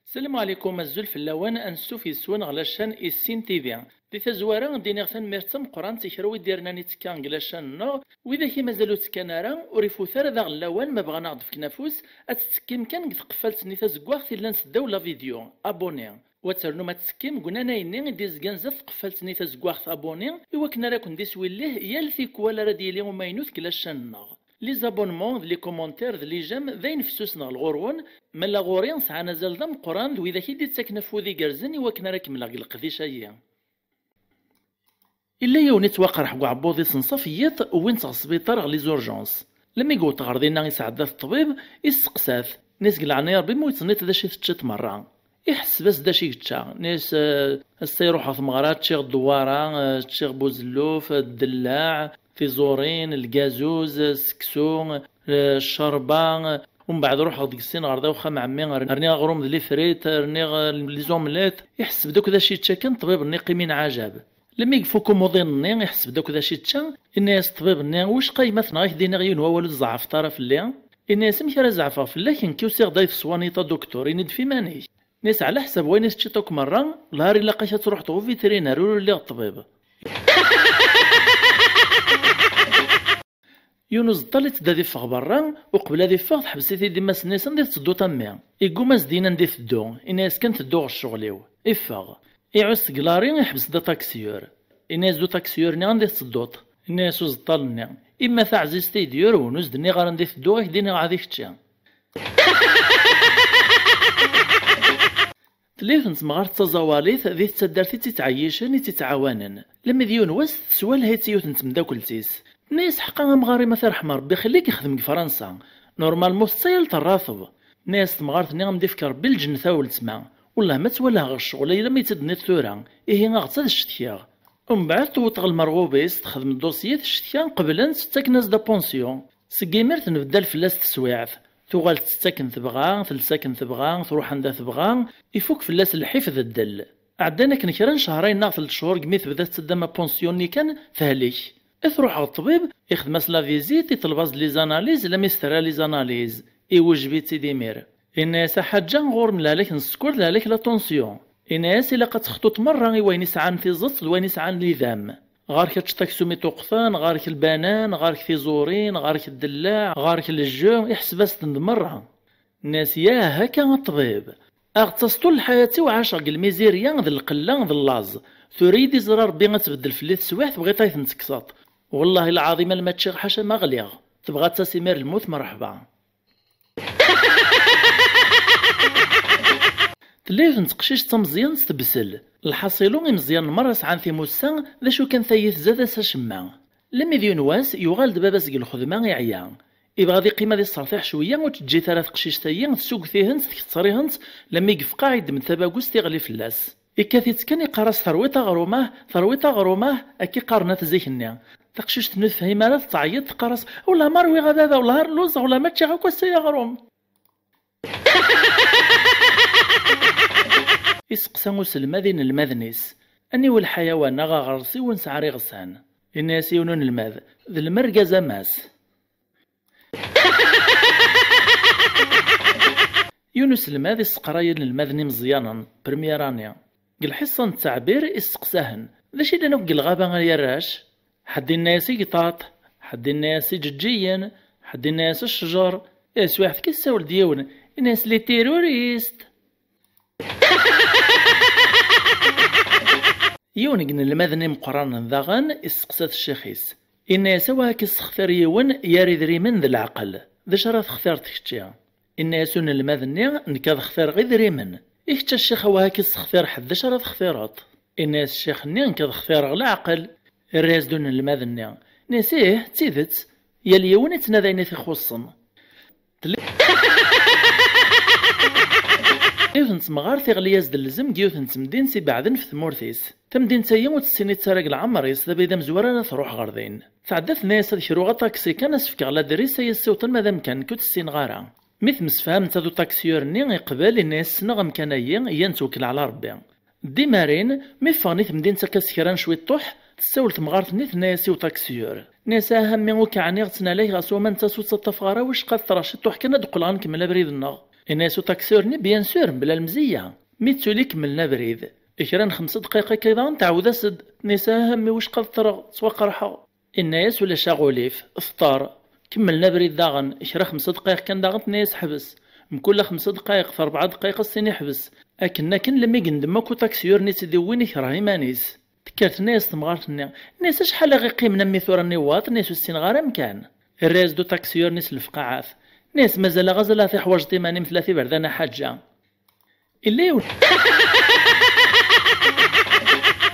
السلام عليكم الزلف اللوان انسو في سوان غلاشان السين تيفي دي تزوارا ديني غثان مرتم قران تيكروي ديرنا نيتكان غلاشان نو واذا كي مازالو تكنارا وريفو ثار ذا اللوان ما بغا ناخذ في كنافوس اتسكيم كان تقفلت ني تزكواغ تي لانس دولا فيديو ابوني وترنو ما تسكيم قلنا نايني ديز كنزف قفلت ني تزكواغ ابوني ايوا كنا راكن ديس ويليه يالفي كوالا راديلي وما ينوث كلاشان نو لي زابونمون لي كومونتير لي جيم ذاين فسوسنا الغورون ملا غوريان سعنا زلدم قران وإذا كي تسكن فوذي قرزن وكنا راك ملا القديشة هي إلا يوني توقع حقو عبوضي صنصفيات وين تغسبيطار غلي زورجونس لما يقول تغردينا يساعد الطبيب يسقساث ناس قلعنا ربي مو يتصنيت دا شي تشت مرة يحس بس دا شي تشا ناس السيروح ثمغرات تشيغ الدوارة تشيغ بوزلوف الدلاع في زورين الجازوز السكسو الشربان ومن بعد روح ديك السين غردا وخا مع عمي رني غروم لي فريت رني لي زومليت يحس بداك ذا شي تشا طبيب ني قيمين عجب لما يقفو كومودين ني يحس بداك ذا شي تشا الناس طبيب ني واش قيمه ثنا دينا غيون هو والو زعف طرف اللي الناس مش راه زعفه في لكن كيوسيغ ضيف سوانيطا دكتور يند في ماني ناس على حسب وين تشيتوك مره لهاري لاقيتها تروح تو فيترينار ولا الطبيب يونس ضلت دا ديفاغ برا وقبل هادي فاغ حبسيتي ديما سنيسا ندير تدو تمي يقوم زدينا ندير تدو الناس كانت تدو الشغليو يفاغ يعوز تقلاري يحبس دا تاكسيور الناس دو تاكسيور ني غندير تدوط الناس وزطالني اما تعزيز تيدير ونوز دني غير ندير تدو يديني غاديك تشا تليف نسمغار تزواليث ذي تسدرتي تتعيشن تتعاونن لما ديون وست سوال هيتيوت نتمداكلتيس ناس حقا مغاري مثلا رحمة ربي خليك يخدم في فرنسا نورمال موستيل ترافض ناس مغارتني غمدي فكر بالجن ثاول تسمع والله ما تولها غير الشغل الا ما يتدني ثورا ايه غتاد الشتيا ومن بعد توطغ المرغوبيس تخدم الدوسيات الشتيا قبلا تستكنز دا بونسيون سكيمير تنبدل فلاس تسويعث توغال تستكن تبغى تلساكن تبغى تروح عندها تبغى يفوك فلاس الحفظ الدل عدانا كنكرا شهرين ناغ 3 شهور قميث بدات تدما بونسيوني كان فهليك تروح على الطبيب يخدم لا فيزيت يطلب لي زاناليز لا ميسترا لي زاناليز يوجبي تيديمير الناس حاجه غور ملالك نسكور لالك لا طونسيون الناس الا قد مره وين يسعان في زط وين يسعان ليذام غارك تشتاكسومي توقفان غارك البنان غارك في زورين غارك الدلاع غارك الجو يحسب استند مره الناس يا هكا الطبيب اغتصتو لحياتي وعاشق الميزيريا ذا القله ذا اللاز تريد زرار ربي غتبدل في اللي تسويح تبغي طايف نتكسط والله العظيم ما تشيغ حاشا ما غليغ تبغى تسيمير الموت مرحبا تليف نتقشيش تمزيان تبسل الحصيلو مزيان مرة سعان في موسى ذا شو كان ثيث زاد ساشما لما ذي نواس يغال دبابا سقي الخدمة يعيا يبغى ذي قيمة ذي الصرفيح شوية وتجي 3 قشيش ثيان تسوق فيهن تكتصريهن لما يقف قاعد من ثباقوس تيغلي في اللاس إكاثيت كان يقارس ثرويتا غروماه أكي قارنات زيكنيا تقشيش تنفهم مالا تعيط تقارس ولا مروي غدا ولا هرلوز ولا ما تشي غاكو السيا غروم يسقسا سلماذين المذنيس أني والحيوان غا غرسي ونسعري غسان الناس يونون الماذ ذي المرقزة ماس يونس الماذ يسقرايا المذني مزيانا برميرانيا قل حصة التعبير يسقساهن ذا شي لنا قل غابا غيراش حد الناس قطاط حد الناس ججيا حد الناس الشجر ياس واحد كيساول ديون الناس لي تيروريست يونقن المذني مقرانا ذاغن يسقسات الشيخيس الناس واك يسختار يون ياري ذريمن ذا العقل ذا شرات اختار تكتيا الناس المذني نكاد اختار غير ذريمن إكتا الشيخ واك يسختار حد ذا شرات اختيارات الناس الشيخ ني نكاد اختار غير العقل الراس دون المذني ناسيه تيدت يا اليون يتناديني في خصن يوثن مغار تيغلياز دلزم ديوثن تمدين سي بعدن في ثمورثيس تمدين تايا وتسيني تسارق العمريس دابا اذا مزورانا تروح غردين تعدات ناس هاد شروغا طاكسي كان اسفك على دريس هي السوطن مادام كان كنت السين غارة مثل مسفهم تادو طاكسيور ني يقبل الناس سنغ مكانيا هي نتوكل على ربي ديمارين مي فاني تمدين تاكاسكران شوي طوح تساول تمغارت نيت ناسي وطاكسيور نسا همي وكعني غتنا ليه غاسو من تاسو تطفغارا واش قد تراشد توح كنا دقل غنكمل بريد النغ الناس تاكسيورني بيان سور بلا المزية ميتسولي كملنا بريد إكران 5 دقائق كيضا تعود أسد نسا همي واش قد ترى توقرحا الناس ولا شاغوليف افطار كملنا بريد داغن إكرا 5 دقائق كان داغن ناس حبس مكل 5 دقائق في 4 دقائق السيني حبس أكنا كن لما يقندم اكو تاكسيورني تدي وين يكره مانيس تكرت ناس تمغارتني ناس شحال غي قيمنا ميثورا نيواط ناس السين غير مكان الراس دو تاكسيورني الفقاعات ناس مازال غزلا في حوايج تيماني مثل في بردانه حاجه اللي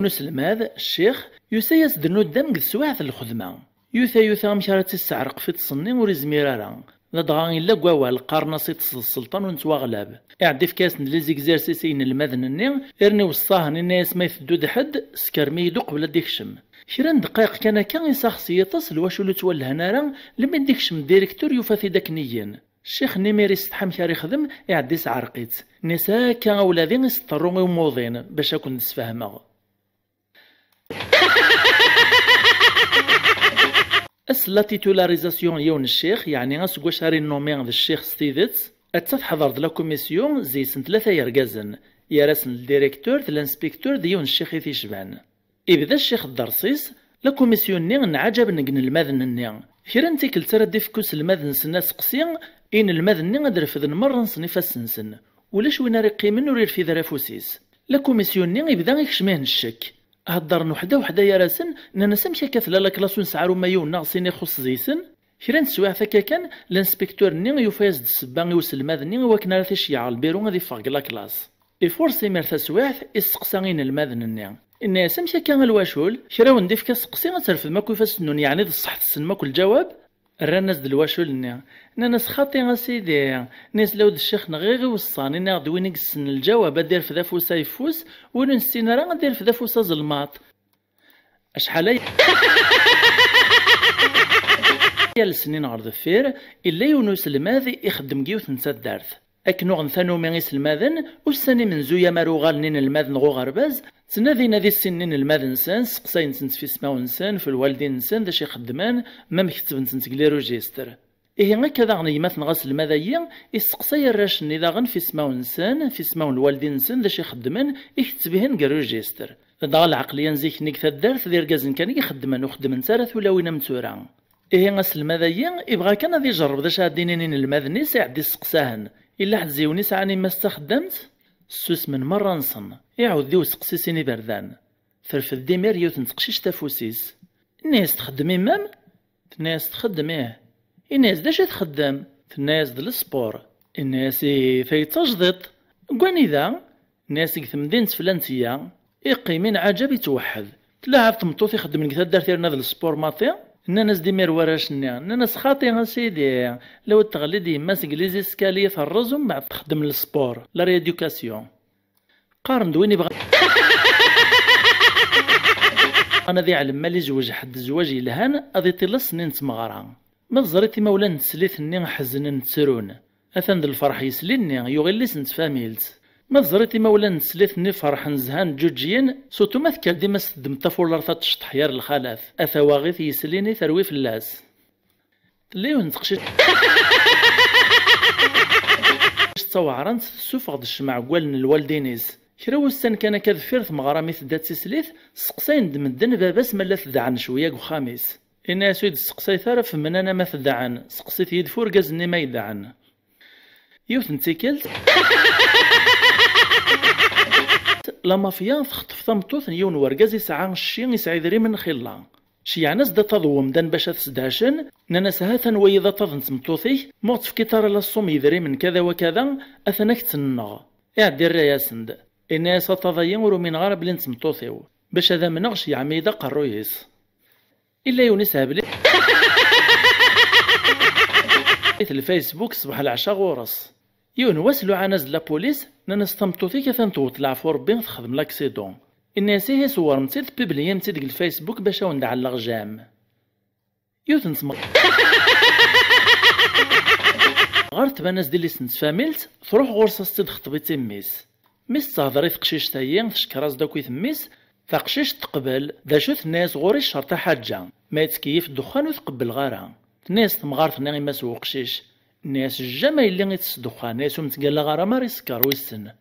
نسلم هذا الشيخ يسيس دنو الدم قد سواعث الخدمه يوثا مشارات السعرق في تصني وريزميرارا لا دغا الا كواوا القرناصي السلطان ونتوا غلاب اعدي في كاس لي زيكزارسيسين المذنني ارني وصاهن الناس ما يفدود حد سكرمي يدو قبل ديكشم شران دقائق كان يسخصي يتصل واش ولو تولى هنا لما ديكشم ديريكتور يوفى داك نيين الشيخ نيميري يستحم شاري يخدم يعدي سعرقيت نسا كان اولادين يسطرون يموضين باش اكون نتفاهمها لا تيتولاريزاسيون يون الشيخ يعني غاسكوا شاري النومين ذا الشيخ ستيفيتس اتتحضر د لا كوميسيون زي سن 3 يرقازن يا راسن الديريكتور د الانسبيكتور ديون الشيخ يتيشبان يبدا الشيخ الدرسيس لا كوميسيون ني نعجب نقن الماذن ني كيران تيكل تردي في كوس الماذن سنا سقسي ان الماذن ني غدرفد مره نصنيف السنسن ولاش وين ريقي من ورير في ذرافوسيس لا كوميسيون ني يبدا يكشمه الشك هضر وحده يا راسن نانا سمشي كثلا لا كلاسون سعرو مايو ناقصين يخص زيسن كيران سواع ثكا كان الانسبيكتور ني يفاز السبان يوصل الماذن وكنا تيشيع البيرو غادي فاق لا كلاس فورسي مرتا سواعث يسقساين الماذن ني الناس مشى كان الواشول شراو نديف كسقسي غترفد ماكو يفسنون يعني الصح تسن ماكو الجواب الناس د الواشول ناس خاطي اسيدي ناس لود الشيخ نغيغي وصاني ناخد وين يقسن الجواب دير في ذافوسا يفوس وين نستينا راه ندير في ذافوسا زلماط اشحال يا السنين غير دفير الا يونس الماذي يخدم كيوت نتا دارت اكنو غنثانو ميغيس الماذن والسني من زويا مارو غالنين الماذن غو غرباز تنادي نادي السنين الماذن سان سقساين نسنت في سماو نسان في الوالدين نسان داش يخدمان ما مكتب نسنت كلي روجيستر إيه هكذا غني ما تنغس المذايا يسقساي الراشن إذا غن في سماو نسان في سماو الوالدين نسان داش يخدمان يكتبهن كروجيستر هذا العقلية نزيك نيك تدارت دير كازن كان يخدمان وخدم نسارة ولا وين متورا إيه غاس المذايا يبغى كان غادي يجرب داش هادينين الماذنيس يعدي سقساهن إلا حد زيوني ساعني ما استخدمت السوس من مرة نصن يعود ديو سقسيسيني بردان فرفد ديمير يو تنتقشيش تفوسيس الناس تخدم إمام الناس تخدم إيه الناس داش تخدم الناس د السبور الناس في تجدط كواني ذا الناس يثمدين تفلانتيا يقيمين عجب يتوحد تلاعب تمطوط يخدم لك دارتيرنا ذا السبور ماطي الناس ديمير وراشني الناس خاطي سيدي لو تغلدي ماس انجليزي سكاليه الرز ومن بعد تخدم السبور لا ريديوكاسيون قارن دوين يبغى انا ذي علم مالي زوج حد الزواج يلهان اذي طيل سنين تمغرا ما زريتي مولا نتسليت ني حزن نتسرون اثن الفرح يسليني يغلس نتفاميلت ما زريتي مولا نتسليت ني فرح نزهان جوجيين صوتو ما ذكر ديما سدم طفول رثات تشطحيار الخلاف اثواغيث يسليني ثروي في اللاس ليو نتقشي تصوعرنت سوفغ د الشمع قوال الوالدينيس كرا وسان كان كذفير ثمغرا ميث دات سيسليث سقساين دمدن باباس ملا تدعن شويه وخامس إنا سيد سقساي ثارف من أنا ما تدعن سقسيت يدفور قازني ما يدعن يوث نتيكلت لا مافيا تخطف ثمطوث يون ورقاز يسعى الشين يسعى ذري من خلا شي عناس دا تضوم دان باش تسداشن ناس هاثا ويضا تظن تمطوثي موت في كتار للصوم يذري من كذا وكذا أثنك تنغ اعدي الرياسند إنا ستضيين ورو من غرب لين تمطوثيو باش هذا منغش يعمي دا قرويس إلا يونس هابلي الفيسبوك صباح العشاء غورس يون واسلو عناز لابوليس نستمطو فيك ثنتوت لعفو ربي تخدم لاكسيدون الناس هي صور متيد بيبليا متيد الفيسبوك باش وندع اللغجام يوث نسمع غير تباناز ديال لي سنت فاميلت تروح غورصا ستيد خطبي تيميس ميس تهضري تقشيش تايين تشكراز داكوي تميس تقشيش تقبل دا شوث الناس غوري الشرطة حاجة ما يتكيف الدخان ويتقبل غارها. ناس تمغارت ناغي ما سوق قشيش، ناس الجا ما يلي غيتس الدخان، ناس ومتقال غارها ما ريسكر ويسن.